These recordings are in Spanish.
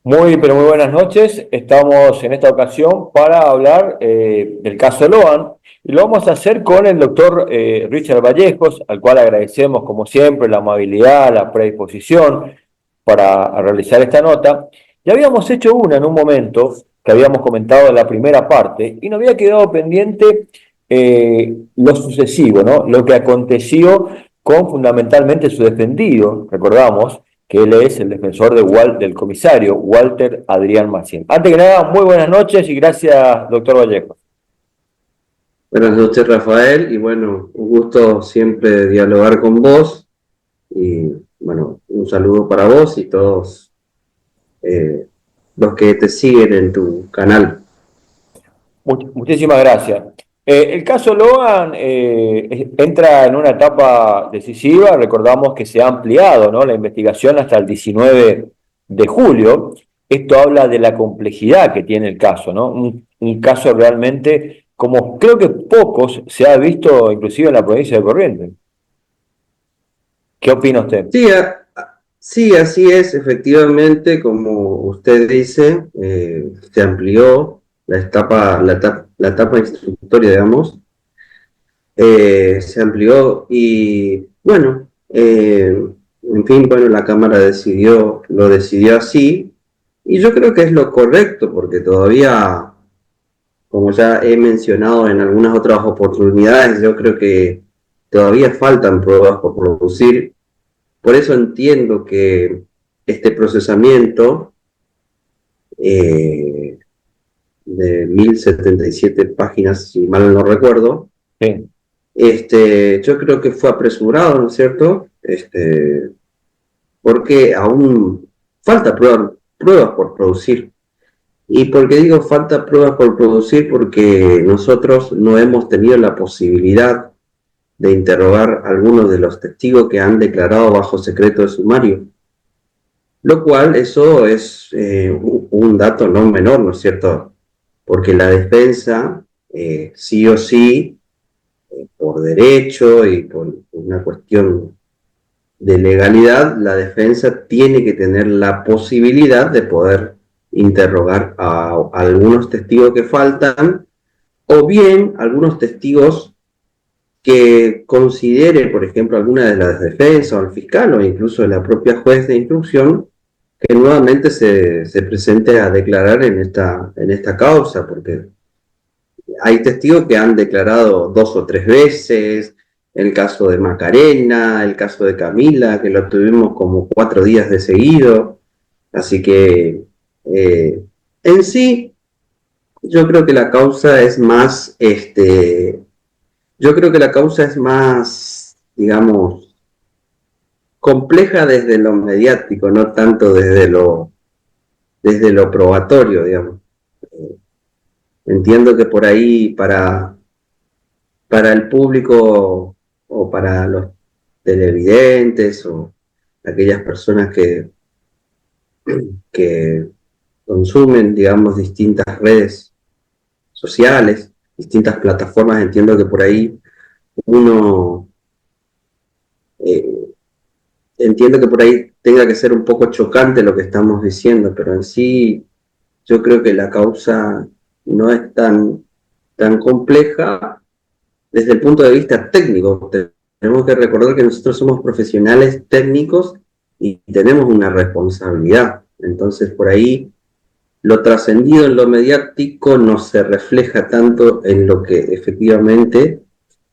Muy, pero muy buenas noches. Estamos en esta ocasión para hablar del caso Loan y lo vamos a hacer con el doctor Richard Vallejos, al cual agradecemos como siempre la amabilidad, la predisposición para realizar esta nota. Ya habíamos hecho una en un momento que habíamos comentado en la primera parte y nos había quedado pendiente lo sucesivo, ¿no? Lo que aconteció con fundamentalmente su defendido, recordamos que él es el defensor del comisario Walter Adrián Maciel. Antes que nada, muy buenas noches y gracias, doctor Vallejo. Buenas noches, Rafael, y bueno, un gusto siempre dialogar con vos. Y bueno, un saludo para vos y todos eh, los que te siguen en tu canal. Muchísimas gracias. El caso Logan entra en una etapa decisiva. Recordamos que se ha ampliado, ¿no?, la investigación hasta el 19 de julio. Esto habla de la complejidad que tiene el caso, ¿no? Un caso realmente como creo que pocos se ha visto inclusive en la provincia de Corrientes. ¿Qué opina usted? Sí, sí, así es, efectivamente, como usted dice, se amplió la etapa instructoria, digamos, se amplió y bueno, en fin, bueno, la Cámara lo decidió así, y yo creo que es lo correcto, porque todavía, como ya he mencionado en algunas otras oportunidades, yo creo que todavía faltan pruebas por producir. Por eso entiendo que este procesamiento eh, de 1077 páginas, si mal no recuerdo, Sí. yo creo que fue apresurado, ¿no es cierto? Porque aún falta pruebas por producir. ¿Y por qué digo falta pruebas por producir? Porque nosotros no hemos tenido la posibilidad de interrogar a algunos de los testigos que han declarado bajo secreto de sumario. Lo cual, eso es un dato no menor, ¿no es cierto? Porque la defensa, sí o sí, por derecho y por una cuestión de legalidad, la defensa tiene que tener la posibilidad de poder interrogar a algunos testigos que faltan, o bien algunos testigos que considere, por ejemplo, alguna de las defensas o el fiscal o incluso la propia juez de instrucción, que nuevamente se presente a declarar en esta causa, porque hay testigos que han declarado 2 o 3 veces, el caso de Macarena, el caso de Camila, que lo tuvimos como 4 días de seguido. Así que en sí, yo creo que la causa es más, yo creo que la causa es más, digamos, compleja desde lo mediático, no tanto desde lo probatorio, digamos. Entiendo que por ahí para el público o para los televidentes o aquellas personas que consumen, digamos, distintas redes sociales, distintas plataformas, entiendo que por ahí uno, eh, entiendo que por ahí tenga que ser un poco chocante lo que estamos diciendo, pero en sí yo creo que la causa no es tan compleja desde el punto de vista técnico. Tenemos que recordar que nosotros somos profesionales técnicos y tenemos una responsabilidad. Entonces, por ahí, lo trascendido en lo mediático no se refleja tanto en lo que efectivamente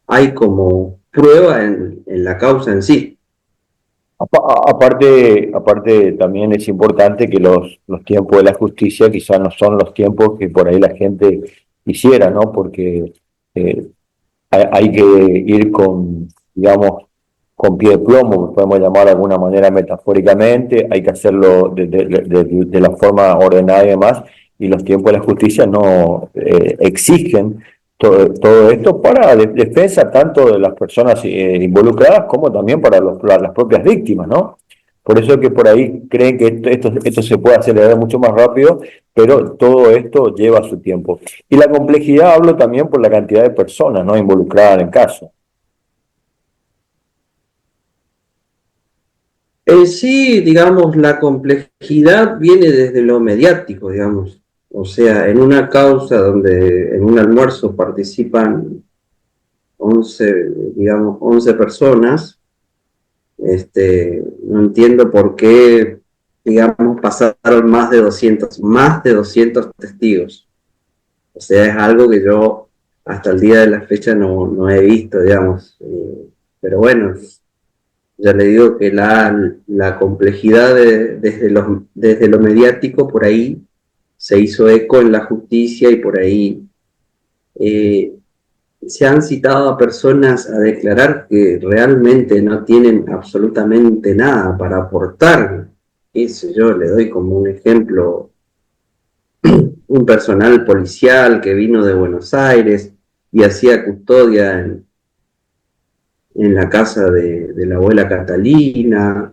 hay como prueba en la causa en sí. Aparte, también es importante que los tiempos de la justicia quizás no son los tiempos que por ahí la gente quisiera, ¿no? Porque eh, hay que ir con, digamos, con pie de plomo, podemos llamar de alguna manera metafóricamente, hay que hacerlo de la forma ordenada y demás, y los tiempos de la justicia no exigen todo esto para defensa tanto de las personas involucradas como también para las propias víctimas, ¿no? Por eso es que por ahí creen que esto se puede acelerar mucho más rápido, pero todo esto lleva su tiempo. Y la complejidad hablo también por la cantidad de personas, ¿no?, involucradas en el caso. En sí, digamos, la complejidad viene desde lo mediático, digamos. O sea, en una causa donde en un almuerzo participan 11, digamos, 11 personas, no entiendo por qué, digamos, pasaron más de 200 testigos. O sea, es algo que yo hasta el día de la fecha no he visto, digamos. Pero bueno, ya le digo que la complejidad desde lo mediático por ahí se hizo eco en la justicia y por ahí eh, se han citado a personas a declarar que realmente no tienen absolutamente nada para aportar. Eso yo le doy como un ejemplo, un personal policial que vino de Buenos Aires y hacía custodia en la casa de la abuela Catalina.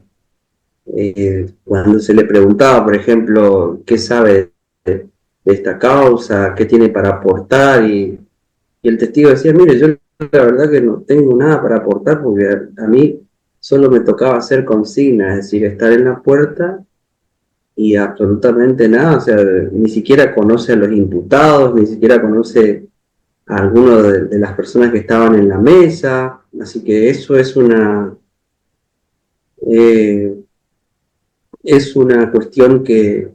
Cuando se le preguntaba, por ejemplo, qué sabe de esta causa, qué tiene para aportar, y el testigo decía, mire, yo la verdad que no tengo nada para aportar porque a mí solo me tocaba hacer consignas, es decir, estar en la puerta y absolutamente nada, o sea, ni siquiera conoce a los imputados, ni siquiera conoce a alguno de las personas que estaban en la mesa, así que eso eh, es una cuestión que,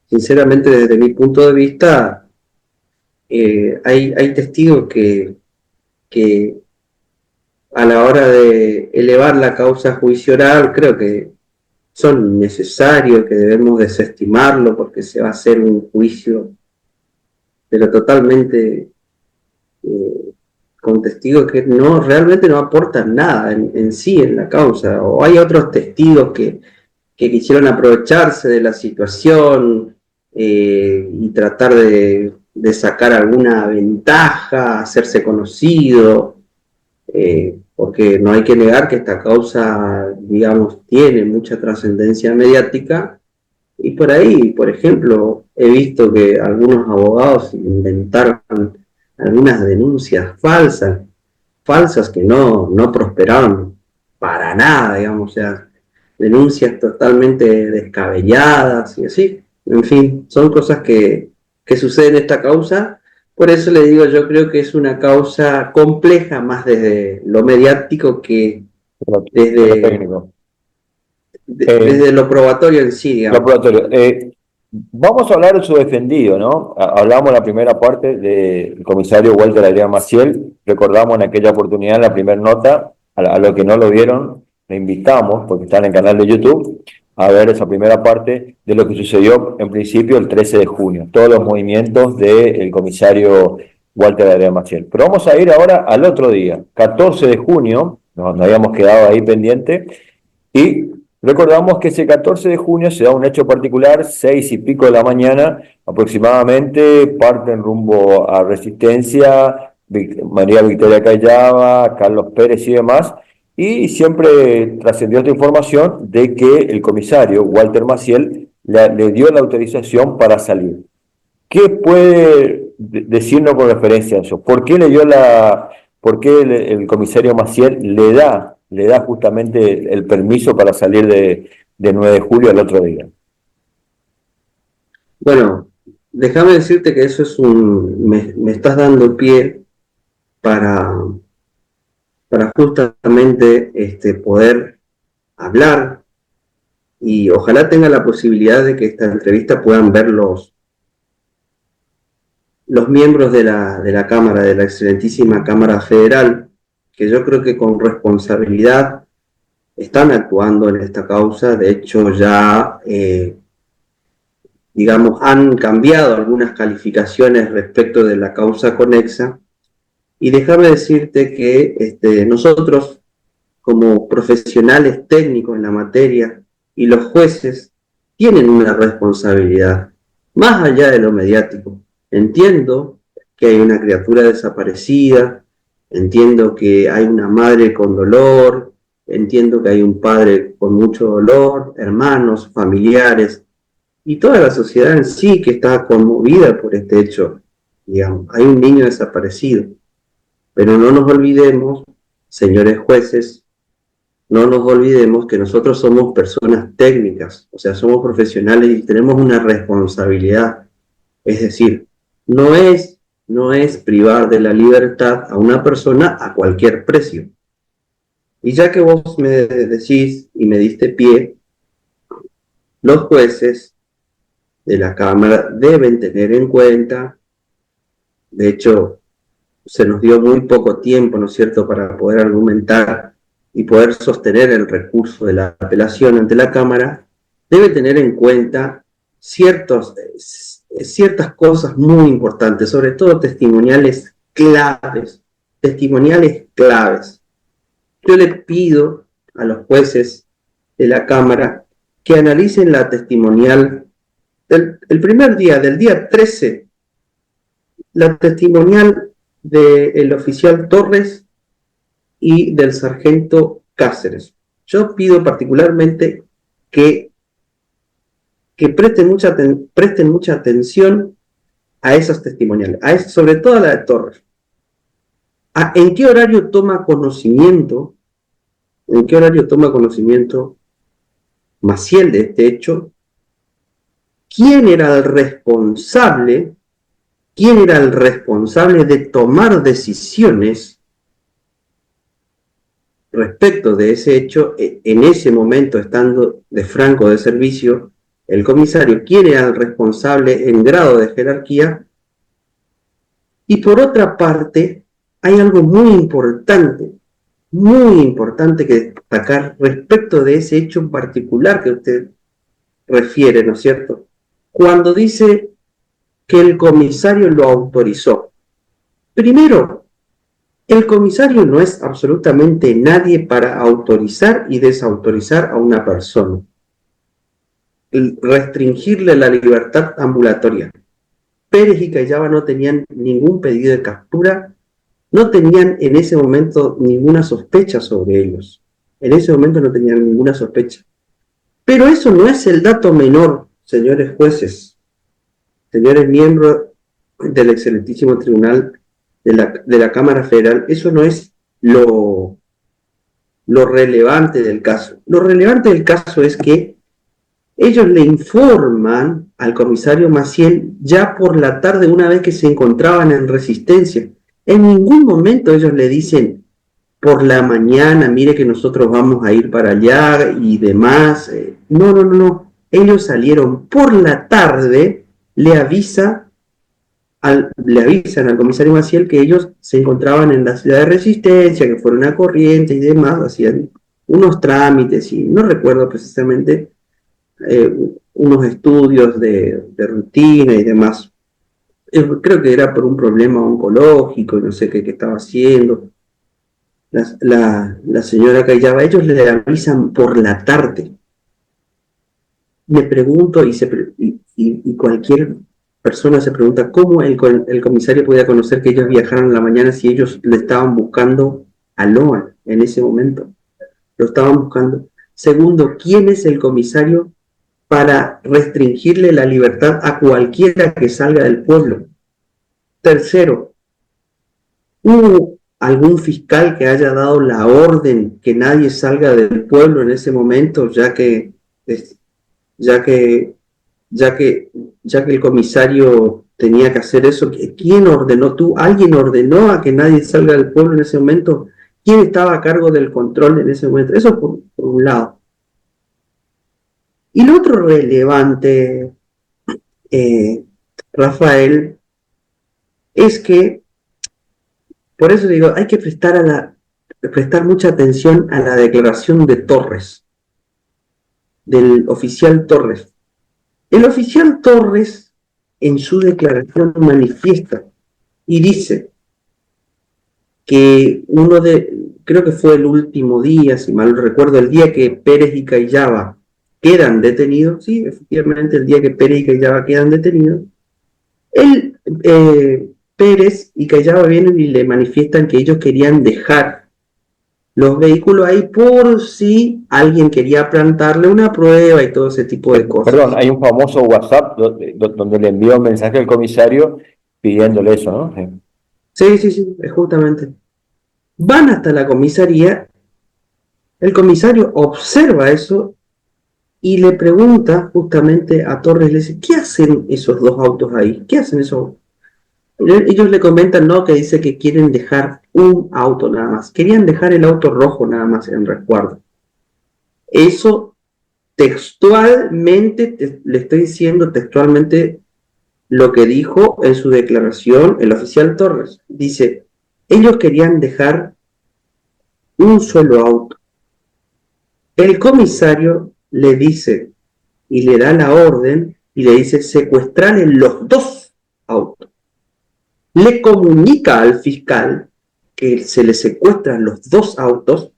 sinceramente, desde mi punto de vista, hay testigos que a la hora de elevar la causa a juicio oral, creo que son necesarios, que debemos desestimarlo porque se va a hacer un juicio, pero totalmente con testigos que no realmente no aportan nada en sí en la causa. O hay otros testigos que quisieron aprovecharse de la situación y tratar de sacar alguna ventaja, hacerse conocido, porque no hay que negar que esta causa, digamos, tiene mucha trascendencia mediática. Y por ahí, por ejemplo, he visto que algunos abogados inventaron algunas denuncias falsas que no prosperaron para nada, digamos, o sea, denuncias totalmente descabelladas y así. En fin, son cosas que suceden en esta causa. Por eso le digo, yo creo que es una causa compleja más desde lo mediático que Lo desde, técnico. Eh, desde lo probatorio en sí, lo digamos. probatorio. Vamos a hablar de su defendido, ¿no? Hablamos en la primera parte del comisario Walter Adrián Maciel. Recordamos en aquella oportunidad, en la primera nota, a los que no lo vieron, le invitamos, porque está en el canal de YouTube, a ver esa primera parte de lo que sucedió en principio el 13 de junio, todos los movimientos del comisario Walter Adrián Maciel. Pero vamos a ir ahora al otro día, 14 de junio, nos habíamos quedado ahí pendiente, y recordamos que ese 14 de junio se da un hecho particular, 6:00 de la mañana aproximadamente, parten rumbo a Resistencia, María Victoria Callaba, Carlos Pérez y demás, y siempre trascendió esta información de que el comisario Walter Maciel le dio la autorización para salir. ¿Qué puede decirnos con referencia a eso? ¿Por qué le dio por qué el comisario Maciel le da justamente el permiso para salir de 9 de julio al otro día? Bueno, déjame decirte que eso me estás dando pie para, para justamente poder hablar y ojalá tenga la posibilidad de que esta entrevista puedan ver los miembros de la Cámara, de la excelentísima Cámara Federal, que yo creo que con responsabilidad están actuando en esta causa. De hecho, ya, digamos, han cambiado algunas calificaciones respecto de la causa conexa. Y déjame decirte que nosotros, como profesionales técnicos en la materia, y los jueces tienen una responsabilidad, más allá de lo mediático. Entiendo que hay una criatura desaparecida, entiendo que hay una madre con dolor, entiendo que hay un padre con mucho dolor, hermanos, familiares, y toda la sociedad en sí que está conmovida por este hecho. Digamos, hay un niño desaparecido, pero no nos olvidemos, señores jueces, no nos olvidemos que nosotros somos personas técnicas, o sea, somos profesionales y tenemos una responsabilidad. Es decir, no es privar de la libertad a una persona a cualquier precio. Y ya que vos me decís y me diste pie, los jueces de la Cámara deben tener en cuenta, de hecho, se nos dio muy poco tiempo, ¿no es cierto?, para poder argumentar y poder sostener el recurso de la apelación ante la Cámara, debe tener en cuenta ciertas cosas muy importantes, sobre todo testimoniales claves. Yo le pido a los jueces de la Cámara que analicen la testimonial el primer día, del día 13, la testimonial del oficial Torres y del sargento Cáceres. Yo pido particularmente que presten mucha atención a esas testimoniales, sobre todo a la de Torres. ¿En qué horario toma conocimiento Maciel de este hecho? ¿Quién era el responsable de tomar decisiones respecto de ese hecho en ese momento, estando de franco de servicio el comisario? ¿Quién era el responsable en grado de jerarquía? Y por otra parte, hay algo muy importante que destacar respecto de ese hecho en particular que usted refiere, ¿no es cierto? Cuando dice que el comisario lo autorizó. Primero, el comisario no es absolutamente nadie para autorizar y desautorizar a una persona. Restringirle la libertad ambulatoria. Pérez y Cayaba no tenían ningún pedido de captura, no tenían en ese momento ninguna sospecha sobre ellos. En ese momento no tenían ninguna sospecha. Pero eso no es el dato menor, señores jueces, señores miembros del excelentísimo tribunal de la Cámara Federal. Eso no es lo relevante del caso. Lo relevante del caso es que ellos le informan al comisario Maciel ya por la tarde, una vez que se encontraban en Resistencia. En ningún momento ellos le dicen por la mañana, mire que nosotros vamos a ir para allá y demás. No. Ellos salieron por la tarde, le avisan al comisario Maciel que ellos se encontraban en la ciudad de Resistencia, que fueron a Corrientes y demás, hacían unos trámites y no recuerdo precisamente, unos estudios de rutina y demás. Creo que era por un problema oncológico y no sé qué estaba haciendo. La señora Cayaba, ellos le avisan por la tarde. Me pregunto, y cualquier persona se pregunta, ¿cómo el comisario podía conocer que ellos viajaron en la mañana si ellos le estaban buscando a Loan en ese momento? Lo estaban buscando. Segundo, ¿quién es el comisario para restringirle la libertad a cualquiera que salga del pueblo? Tercero, ¿hubo algún fiscal que haya dado la orden que nadie salga del pueblo en ese momento, ya que el comisario tenía que hacer eso? ¿Quién ordenó? ¿Alguien ordenó a que nadie salga del pueblo en ese momento? ¿Quién estaba a cargo del control en ese momento? Eso por un lado. Y lo otro relevante, Rafael, es que, por eso digo, hay que prestar mucha atención a la declaración de Torres, del oficial Torres. El oficial Torres, en su declaración, manifiesta y dice que creo que fue el último día, si mal no recuerdo, el día que Pérez y Cayaba quedan detenidos, sí, efectivamente, el día que Pérez y Cayaba quedan detenidos, Pérez y Cayaba vienen y le manifiestan que ellos querían dejar los vehículos ahí por si alguien quería plantarle una prueba y todo ese tipo de cosas. Perdón, hay un famoso WhatsApp donde le envió un mensaje al comisario pidiéndole eso, ¿no? Sí, justamente. Van hasta la comisaría El comisario observa eso y le pregunta justamente a Torres, le dice, ¿qué hacen esos dos autos ahí? ¿Qué hacen esos? Ellos le comentan, no, que dice que quieren dejar un auto nada más. Querían dejar el auto rojo nada más en resguardo. Eso textualmente, le estoy diciendo textualmente lo que dijo en su declaración el oficial Torres. Dice, ellos querían dejar un solo auto. El comisario le dice y le da la orden y le dice secuestrarle los dos autos. Le comunica al fiscal que se le secuestran los dos autos,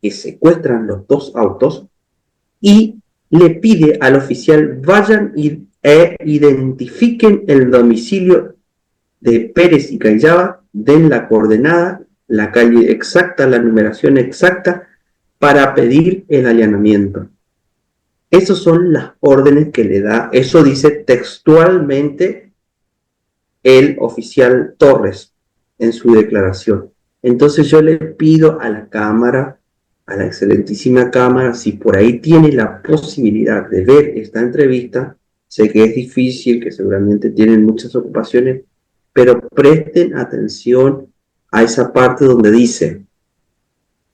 que secuestran los dos autos, y le pide al oficial vayan e identifiquen el domicilio de Pérez y Callaba, den la coordenada, la calle exacta, la numeración exacta, para pedir el allanamiento. Esas son las órdenes que le da, eso dice textualmente el oficial Torres en su declaración. Entonces yo le pido a la Cámara, a la excelentísima Cámara, si por ahí tiene la posibilidad de ver esta entrevista, sé que es difícil, que seguramente tienen muchas ocupaciones, pero presten atención a esa parte donde dice,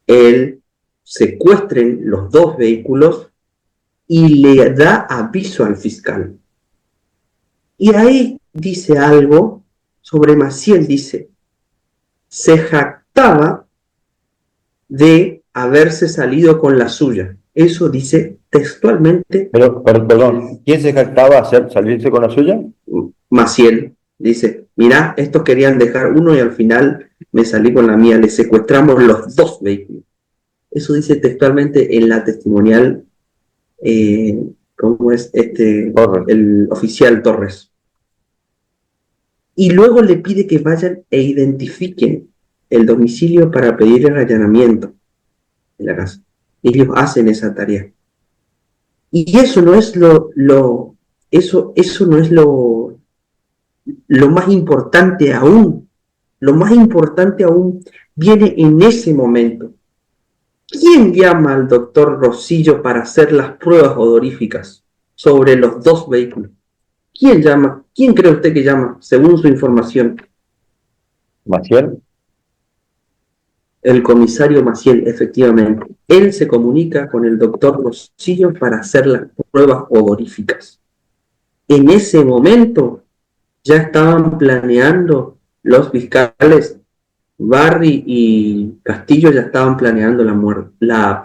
el secuestren los dos vehículos y le da aviso al fiscal. Y ahí dice algo sobre Maciel, dice, se jactaba de haberse salido con la suya. Eso dice textualmente. Pero, perdón, ¿quién se jactaba hacer salirse con la suya? Maciel dice, mirá, estos querían dejar uno y al final me salí con la mía, le secuestramos los dos vehículos. Eso dice textualmente en la testimonial, ¿cómo es? Torres. El oficial Torres. Y luego le pide que vayan e identifiquen el domicilio para pedir el allanamiento de la casa. Ellos hacen esa tarea. Y eso no es eso no es lo más importante aún. Lo más importante aún viene en ese momento. ¿Quién llama al doctor Rosillo para hacer las pruebas odoríficas sobre los dos vehículos? ¿Quién llama? ¿Quién cree usted que llama, según su información? ¿Maciel? El comisario Maciel, efectivamente. Él se comunica con el doctor Rosillo para hacer las pruebas odoríficas. En ese momento ya estaban planeando los fiscales Barry y Castillo ya estaban planeando ya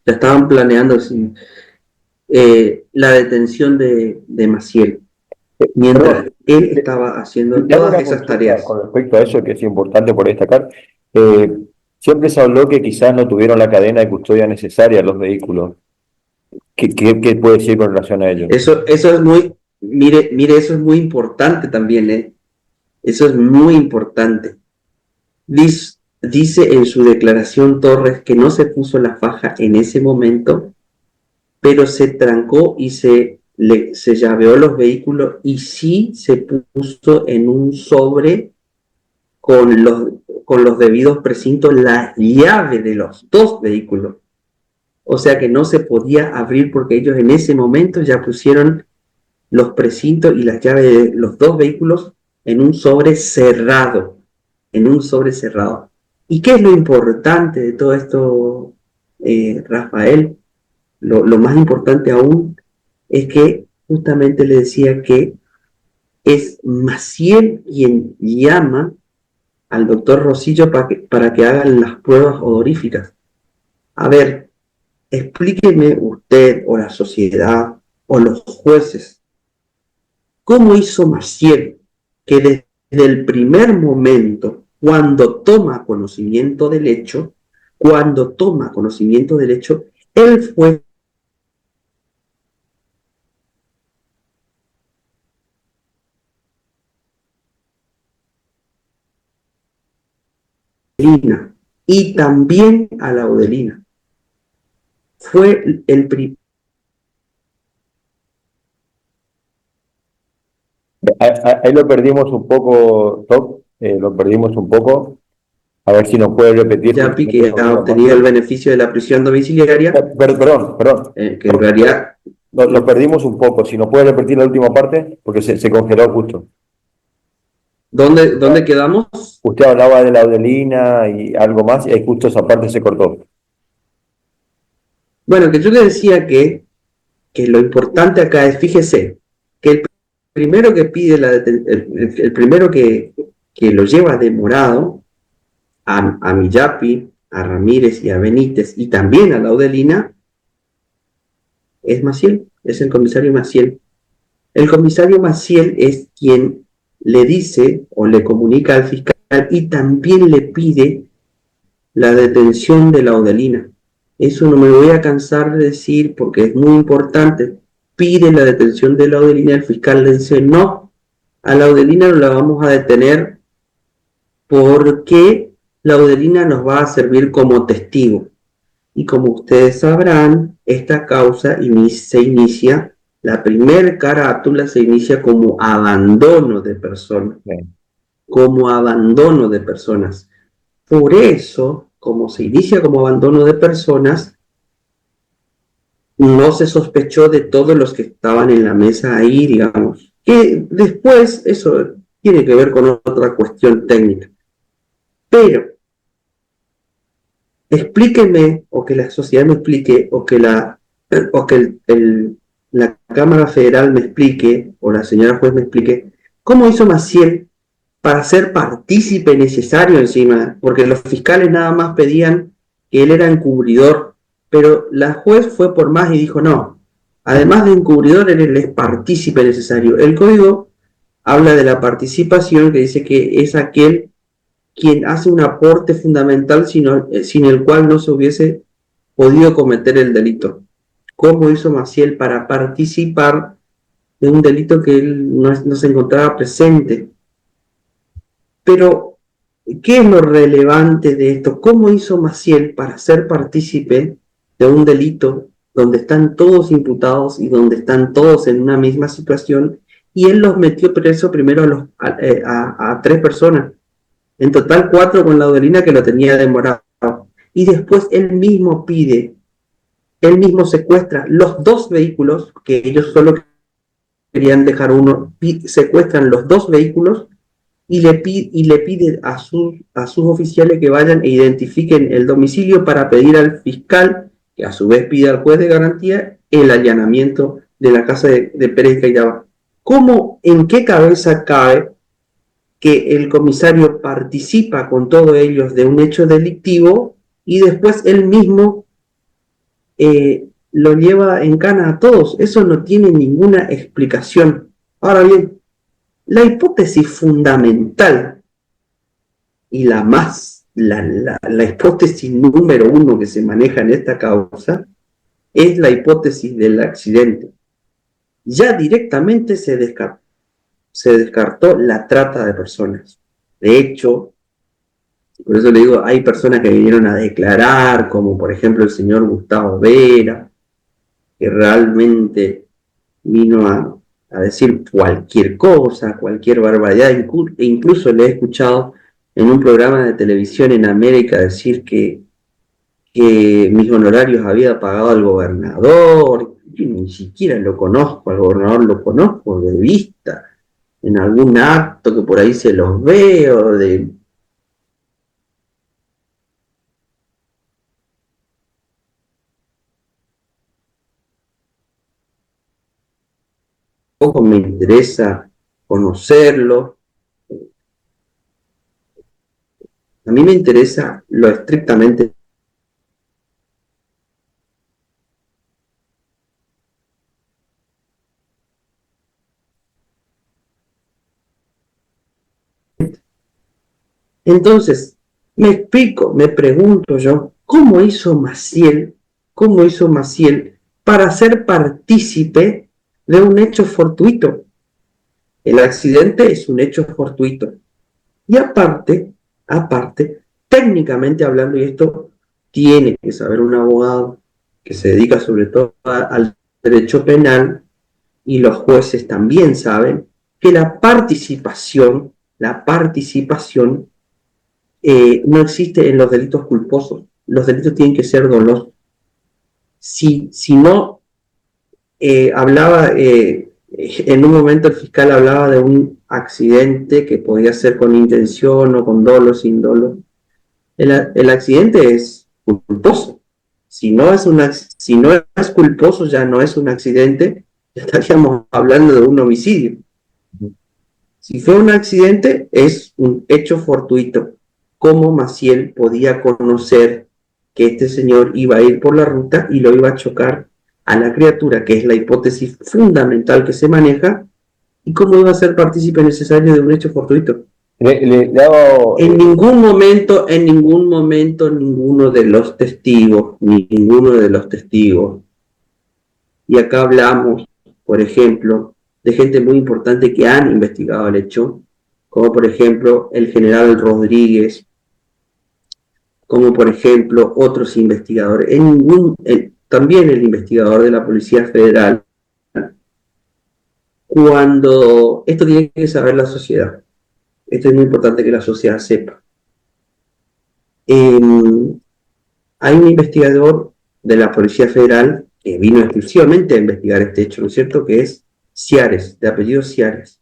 estaban planeando la detención de Maciel, mientras Perdón, él estaba haciendo te hago todas una esas consulta tareas. con respecto a eso, que es importante por destacar. Siempre se habló que quizás no tuvieron la cadena de custodia necesaria los vehículos. ¿Qué puede decir con relación a ello? Eso es muy, mire, eso es muy importante también, ¿eh? Eso es muy importante. Dice en su declaración Torres que no se puso la faja en ese momento, pero se trancó y se llaveó los vehículos y sí se puso en un sobre con los debidos precintos la llave de los dos vehículos. O sea que no se podía abrir porque ellos en ese momento ya pusieron los precintos y las llaves de los dos vehículos en un sobre cerrado, en un sobre cerrado. ¿Y qué es lo importante de todo esto, Rafael? Lo más importante aún es que justamente le decía que es Maciel quien llama al doctor Rosillo para que hagan las pruebas odoríficas. A ver, explíqueme usted o la sociedad o los jueces, ¿cómo hizo Maciel que desde el primer momento, cuando toma conocimiento del hecho, él fue y también a la Laudelina? Fue el primer. Ahí lo perdimos un poco, Top, lo perdimos un poco. A ver si nos puede repetir. Yapi, que ha obtenido el beneficio de la prisión domiciliaria, Perdón. que en realidad... Lo perdimos un poco. Si nos puede repetir la última parte, porque se congeló justo. ¿Dónde quedamos? Usted hablaba de la Audelina y algo más, y ahí justo esa parte se cortó. Bueno, que yo le decía que lo importante acá es, fíjese, que el primero que pide el primero que lo lleva demorado a Miyapi, a Ramírez y a Benítez, y también a la Audelina, es Maciel, es el comisario Maciel. El comisario Maciel es quien le dice o le comunica al fiscal y también le pide la detención de la Audelina. Eso no me voy a cansar de decir porque es muy importante. Pide la detención de la Audelina, el fiscal le dice no, a la Audelina no la vamos a detener porque la Audelina nos va a servir como testigo. Y como ustedes sabrán, esta causa se inicia, la primer carátula se inicia como abandono de personas. Como abandono de personas. Por eso, como se inicia como abandono de personas, no se sospechó de todos los que estaban en la mesa ahí, digamos. Que después, eso tiene que ver con otra cuestión técnica. Pero, explíquenme, o que la sociedad me explique, o que la Cámara Federal me explique, o la señora juez me explique, ¿cómo hizo Maciel para ser partícipe necesario encima? Porque los fiscales nada más pedían que él era encubridor, pero la juez fue por más y dijo no, además de encubridor, él es partícipe necesario. El código habla de la participación, que dice que es aquel quien hace un aporte fundamental sin el cual no se hubiese podido cometer el delito. ¿Cómo hizo Maciel para participar de un delito que él no se encontraba presente? Pero, ¿qué es lo relevante de esto? ¿Cómo hizo Maciel para ser partícipe de un delito donde están todos imputados y donde están todos en una misma situación? Y él los metió preso primero a 3 personas. En total 4 con la Audelina, que lo tenía demorado. Y después él mismo secuestra los 2 vehículos, que ellos solo querían dejar uno, secuestran los 2 vehículos y le pide a sus oficiales que vayan e identifiquen el domicilio para pedir al fiscal, que a su vez pide al juez de garantía, el allanamiento de la casa de Pérez Cayaba. ¿Cómo, en qué cabeza cabe que el comisario participa con todos ellos de un hecho delictivo y después él mismo lo lleva en cana a todos? Eso no tiene ninguna explicación. Ahora bien, la hipótesis fundamental y la hipótesis número 1 que se maneja en esta causa es la hipótesis del accidente. Ya directamente se descartó la trata de personas. De hecho, por eso le digo, hay personas que vinieron a declarar, como por ejemplo el señor Gustavo Vera, que realmente vino a decir cualquier cosa, cualquier barbaridad, e incluso le he escuchado en un programa de televisión en América decir que mis honorarios había pagado al gobernador. Yo ni siquiera lo conozco, al gobernador lo conozco de vista, en algún acto que por ahí se los veo, poco me interesa conocerlo. A mí me interesa lo estrictamente. Entonces, me pregunto yo, ¿cómo hizo Maciel para ser partícipe de un hecho fortuito? El accidente es un hecho fortuito. Y aparte, técnicamente hablando, y esto tiene que saber un abogado que se dedica sobre todo al derecho penal, y los jueces también saben, que la participación no existe en los delitos culposos. Los delitos tienen que ser dolosos. Si no, hablaba, en un momento el fiscal hablaba de un accidente que podía ser con intención o con dolo, sin dolo. El accidente es culposo. Si no es culposo, ya no es un accidente, ya estaríamos hablando de un homicidio. Si fue un accidente, es un hecho fortuito. ¿Cómo Maciel podía conocer que este señor iba a ir por la ruta y lo iba a chocar a la criatura, que es la hipótesis fundamental que se maneja, y cómo iba a ser partícipe necesario de un hecho fortuito? Le hago, En ningún momento, ninguno de los testigos, y acá hablamos, por ejemplo, de gente muy importante que han investigado el hecho, como por ejemplo el general Rodríguez, como por ejemplo otros investigadores, también el investigador de la Policía Federal, cuando esto tiene que saber la sociedad. Esto es muy importante que la sociedad sepa. Hay un investigador de la Policía Federal que vino exclusivamente a investigar este hecho, ¿no es cierto?, que es Ciares, de apellido Ciares.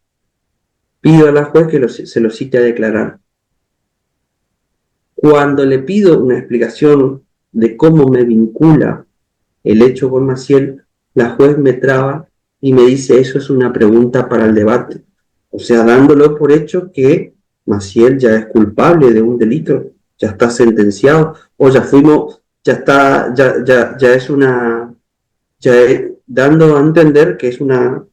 Pido a la juez que se lo cite a declarar. Cuando le pido una explicación de cómo me vincula el hecho con Maciel, la juez me traba y me dice: eso es una pregunta para el debate. O sea, dándolo por hecho que Maciel ya es culpable de un delito, ya está sentenciado, o ya está, ya es una, dando a entender que es una,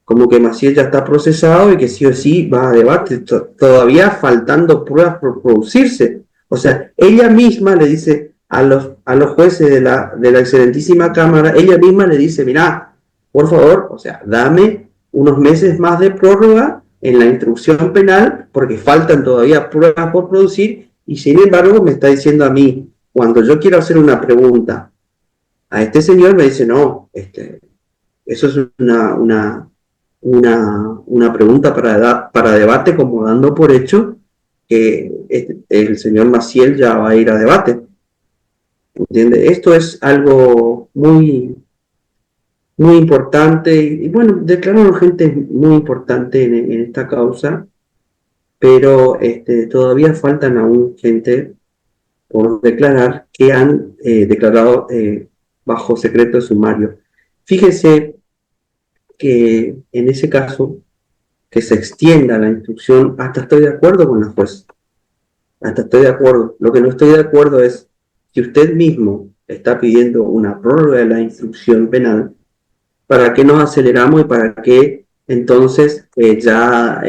como que Maciel ya está procesado y que sí o sí va a debate, todavía faltando pruebas por producirse. O sea, ella misma le dice a los jueces de la excelentísima Cámara, ella misma le dice: mirá, por favor, o sea, dame unos meses más de prórroga en la instrucción penal, porque faltan todavía pruebas por producir, y sin embargo me está diciendo a mí, cuando yo quiero hacer una pregunta a este señor, me dice: no, eso es una pregunta para debate, como dando por hecho que el señor Maciel ya va a ir a debate. ¿Entiende? Esto es algo muy, muy importante, y bueno, declararon gente muy importante en esta causa, pero todavía faltan aún gente por declarar que han declarado bajo secreto de sumario. Fíjese que en ese caso, que se extienda la instrucción, hasta estoy de acuerdo con la juez, hasta estoy de acuerdo. Lo que no estoy de acuerdo es si usted mismo está pidiendo una prórroga de la instrucción penal, ¿para qué nos aceleramos y para qué entonces ya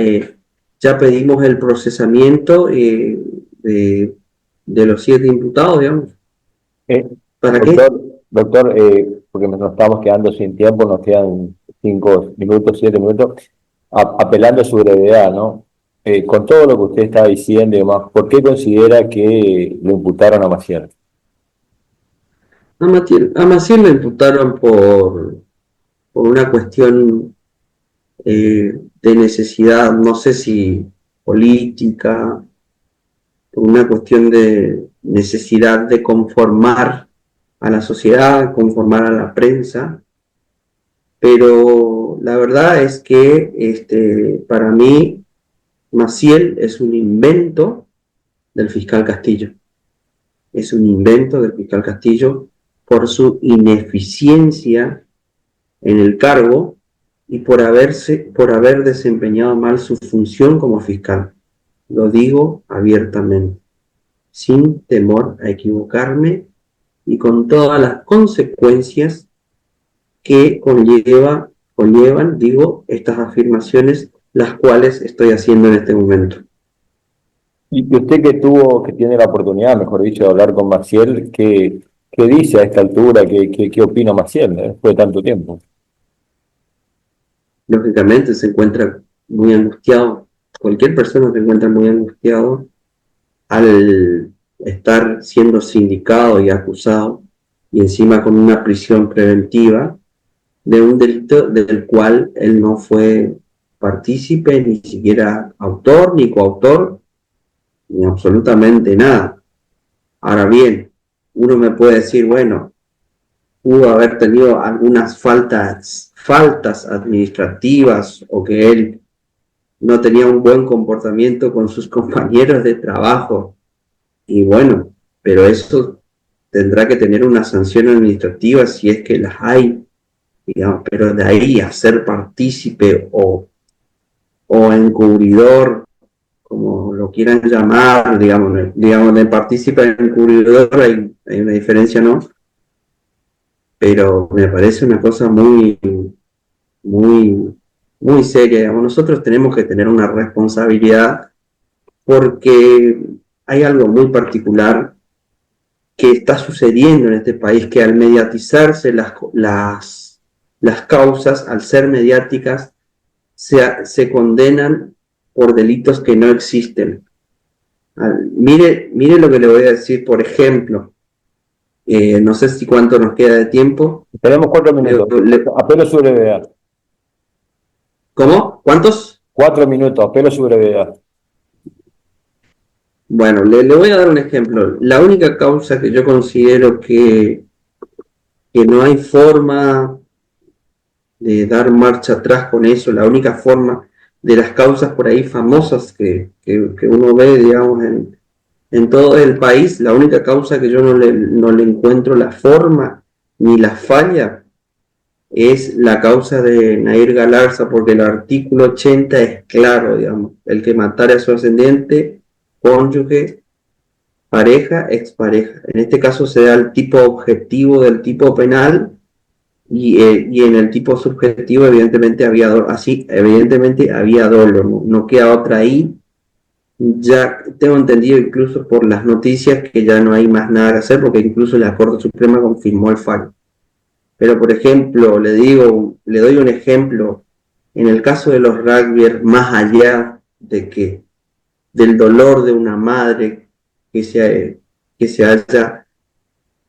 pedimos el procesamiento de los 7 imputados, digamos? eh, ¿Para qué? doctor, porque nos estamos quedando sin tiempo, nos quedan 5 minutos, 7 minutos, apelando a su brevedad, ¿no? Con todo lo que usted está diciendo y demás, ¿por qué considera que lo imputaron a Maciel? A Maciel lo imputaron por una cuestión de necesidad, no sé si política, por una cuestión de necesidad de conformar a la sociedad, conformar a la prensa, pero la verdad es que para mí Maciel es un invento del fiscal Castillo, es un invento del fiscal Castillo por su ineficiencia en el cargo y por haber desempeñado mal su función como fiscal. Lo digo abiertamente, sin temor a equivocarme y con todas las consecuencias que conllevan, digo, estas afirmaciones, las cuales estoy haciendo en este momento. Y usted que tiene la oportunidad, mejor dicho, de hablar con Maciel, ¿qué dice a esta altura? ¿Qué opina Maciel después de tanto tiempo? Lógicamente se encuentra muy angustiado, cualquier persona se encuentra muy angustiado al estar siendo sindicado y acusado, y encima con una prisión preventiva de un delito del cual él no fue partícipe, ni siquiera autor ni coautor, ni absolutamente nada. Ahora bien, uno me puede decir, bueno, pudo haber tenido algunas faltas administrativas o que él no tenía un buen comportamiento con sus compañeros de trabajo. Y bueno, pero eso tendrá que tener una sanción administrativa si es que las hay, digamos, pero de ahí a ser partícipe o encubridor, como lo quieran llamar, digamos de partícipe a encubridor hay una diferencia, ¿no? Pero me parece una cosa muy, muy seria. Digamos. Nosotros tenemos que tener una responsabilidad porque hay algo muy particular que está sucediendo en este país, que al mediatizarse las causas, al ser mediáticas, se condenan por delitos que no existen. Mire lo que le voy a decir, por ejemplo, no sé si cuánto nos queda de tiempo. Tenemos 4 minutos. Apelo su brevedad. ¿Cómo? ¿Cuántos? 4 minutos, apelo su brevedad. Bueno, le voy a dar un ejemplo. La única causa que yo considero que no hay forma de dar marcha atrás con eso, la única forma de las causas por ahí famosas que uno ve, digamos, en todo el país, la única causa que yo no le encuentro la forma ni la falla es la causa de Nair Galarza, porque el artículo 80 es claro, digamos, el que matare a su ascendiente, cónyuge, pareja, expareja. En este caso se da el tipo objetivo del tipo penal y en el tipo subjetivo evidentemente evidentemente había dolo, no queda otra ahí. Ya tengo entendido incluso por las noticias que ya no hay más nada que hacer porque incluso la Corte Suprema confirmó el fallo. Pero por ejemplo, le doy un ejemplo, en el caso de los rugbyers, más allá de que del dolor de una madre que se haya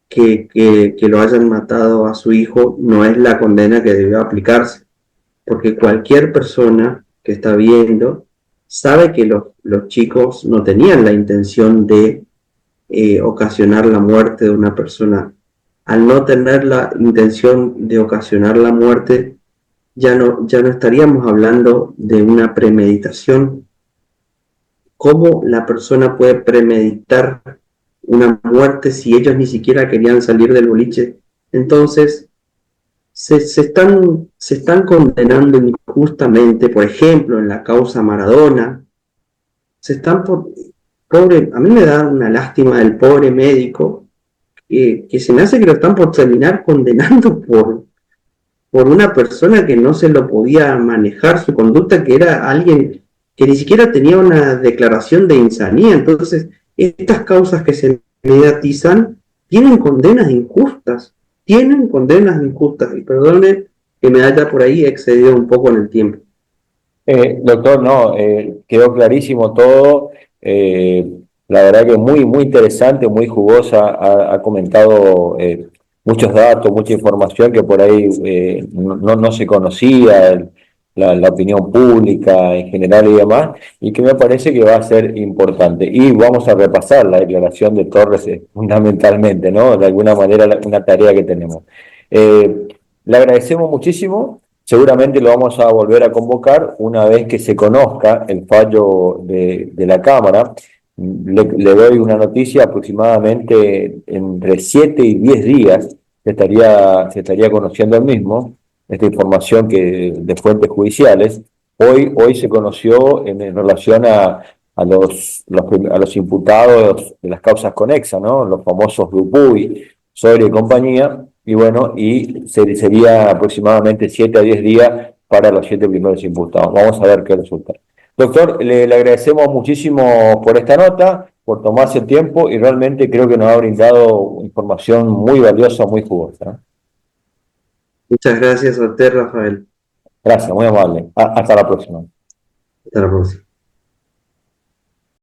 que lo hayan matado a su hijo, no es la condena que debe aplicarse, porque cualquier persona que está viendo sabe que los chicos no tenían la intención de ocasionar la muerte de una persona. Al no tener la intención de ocasionar la muerte, ya no estaríamos hablando de una premeditación. ¿Cómo la persona puede premeditar una muerte si ellos ni siquiera querían salir del boliche? Entonces, se están condenando injustamente, por ejemplo, en la causa Maradona, se están a mí me da una lástima del pobre médico, que se me hace que lo están por terminar condenando por una persona que no se lo podía manejar su conducta, que era alguien que ni siquiera tenía una declaración de insanía. Entonces, estas causas que se mediatizan tienen condenas injustas, y perdone que me haya por ahí excedido un poco en el tiempo. Doctor, no, quedó clarísimo todo. La verdad que muy, muy interesante, muy jugosa. Ha comentado muchos datos, mucha información que por ahí no se conocía, la opinión pública en general y demás, y que me parece que va a ser importante. Y vamos a repasar la declaración de Torres fundamentalmente, ¿no? De alguna manera, una tarea que tenemos. Le agradecemos muchísimo. Seguramente lo vamos a volver a convocar una vez que se conozca el fallo de la Cámara. Le doy una noticia: aproximadamente entre 7 y 10 días se estaría conociendo el mismo, esta información de fuentes judiciales. Hoy se conoció en relación a los imputados de las causas conexas, ¿no? Los famosos Dupuy, Soria y compañía. Y bueno, sería aproximadamente 7 a 10 días para los 7 primeros imputados. Vamos a ver qué resulta. Doctor, le agradecemos muchísimo por esta nota, por tomarse el tiempo, y realmente creo que nos ha brindado información muy valiosa, muy jugosa. Muchas gracias a usted, Rafael. Gracias, muy amable. Hasta la próxima. Hasta la próxima.